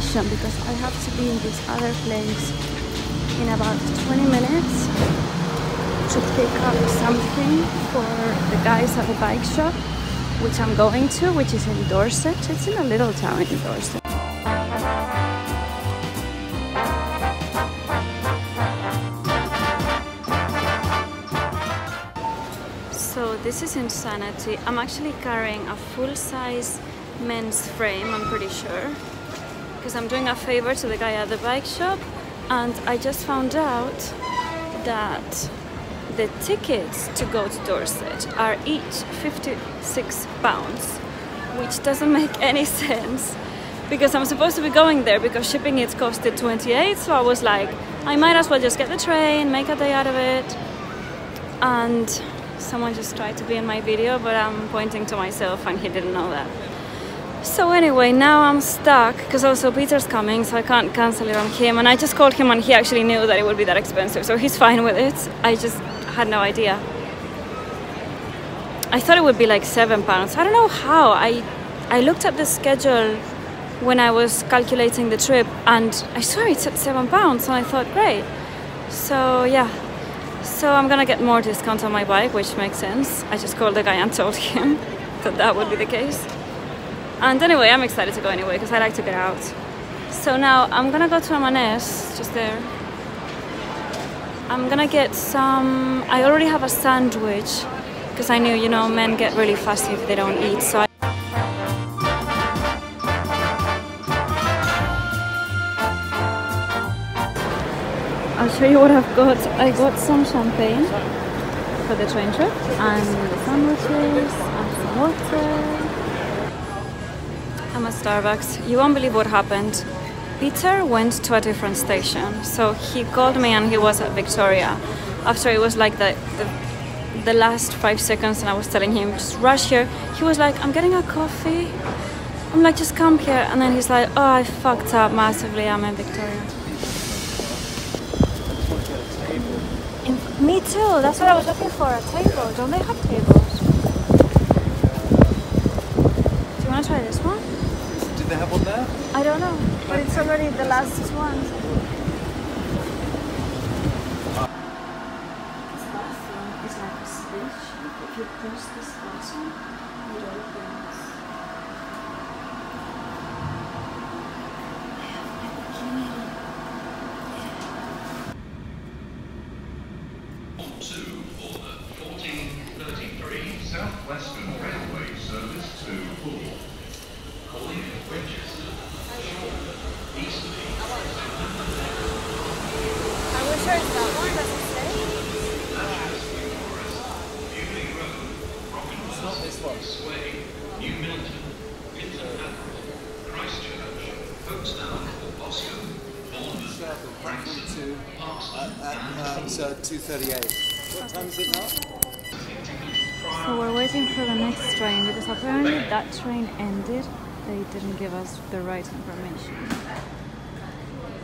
station because I have to be in this other place in about 20 minutes to pick up something for the guys at the bike shop, which I'm going to, which is in Dorset. It's in a little town in Dorset. So this is insanity. I'm actually carrying a full-size men's frame, I'm pretty sure, because I'm doing a favor to the guy at the bike shop, and I just found out that the tickets to go to Dorset are each £56, which doesn't make any sense because I'm supposed to be going there because shipping it costed 28, so I was like, I might as well just get the train, make a day out of it. And someone just tried to be in my video, but I'm pointing to myself and he didn't know that. So anyway, now I'm stuck because also Peter's coming, so I can't cancel it on him, and I just called him and he actually knew that it would be that expensive, so he's fine with it. I just had no idea. I thought it would be like £7. I don't know how. I looked at the schedule when I was calculating the trip and I swear it said £7, and I thought, great. So yeah, so I'm gonna get more discount on my bike, which makes sense. I just called the guy and told him that that would be the case. And anyway, I'm excited to go anyway because I like to get out. So now I'm gonna go to M&S, just there. I'm gonna get some, I already have a sandwich because I knew, you know, men get really fussy if they don't eat, so I'll show you what I've got. I got some champagne for the train trip and the sandwiches and some water. I'm at Starbucks. You won't believe what happened. Peter went to a different station, so he called me and he was at Victoria. After it was like the last 5 seconds and I was telling him, just rush here. He was like, I'm getting a coffee. I'm like, just come here. And then he's like, oh, I fucked up massively. I'm in Victoria. Me too. That's what I was looking for, a table. Don't they have tables? Do you want to try this one? Did they have one there? I don't know, but it's already the last one. This bathroom is like a switch. If you press this button, it opens. For the 1433 Southwestern Railway service to Hull, calling at Winchester, easterly. I wish I was that one, does it say? Bewley Road, Rockingham, Sway, New Milton, Hinton, Christchurch, Folkestone, Boscombe, Bournemouth, Branksome, Parkstone. It's 2:38. What time is it now? So we're waiting for the next train because apparently that train ended. They didn't give us the right information.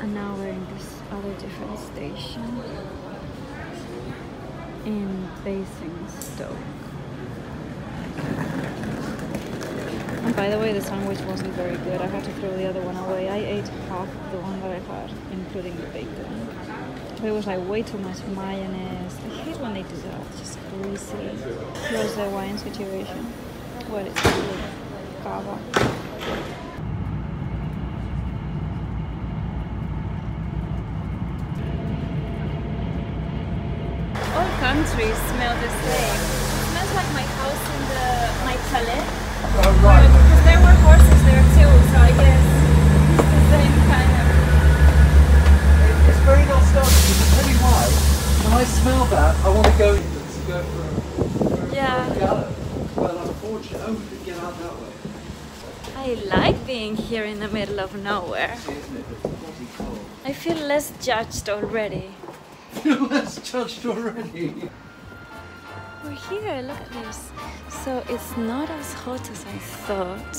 And now we're in this other different station in Basingstoke. And by the way, the sandwich wasn't very good. I had to throw the other one away. I ate half of the one that I had, including the bacon. It was like way too much mayonnaise. I hate when they do that. It's just greasy. Here's the wine situation. What is it? Cava. All countries smell the same. It smells like my house in my chalet. Oh, right. Because there were horses there too, so I guess it's the same kind of. It's very nostalgic. I'll tell you why. When I smell that, I want to go for a gallop. Well, unfortunately, we could get out that way. I like being here in the middle of nowhere. I feel less judged already. Less judged already. We're here, look at this. So it's not as hot as I thought.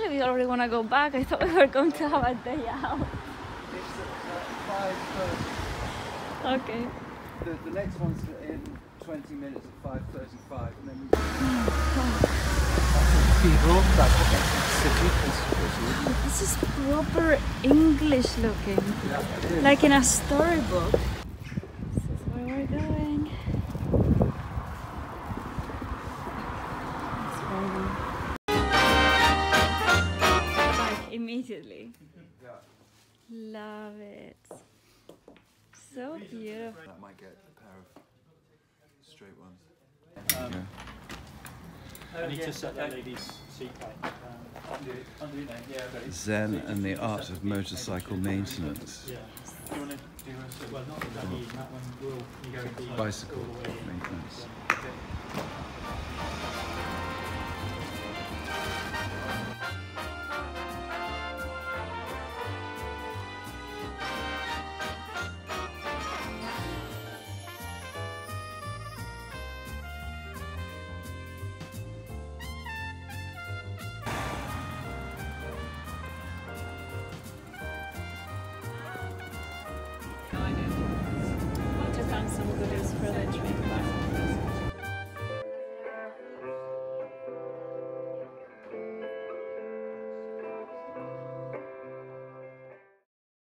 I already want to go back. I thought we were going to have a day out. Okay. The next one's in 20 minutes at 5:35, and then we... This is proper English looking, like in a storybook. This is where we're going. It's raining. Like immediately. Love it. So beautiful. That might get a pair of straight ones. I need to set that lady's seat back. Undo it now. Yeah, I've got it. Zen and the art of motorcycle maintenance. Yeah. Do you want to do a... Well, not that one will... You go Bicycle maintenance. Okay.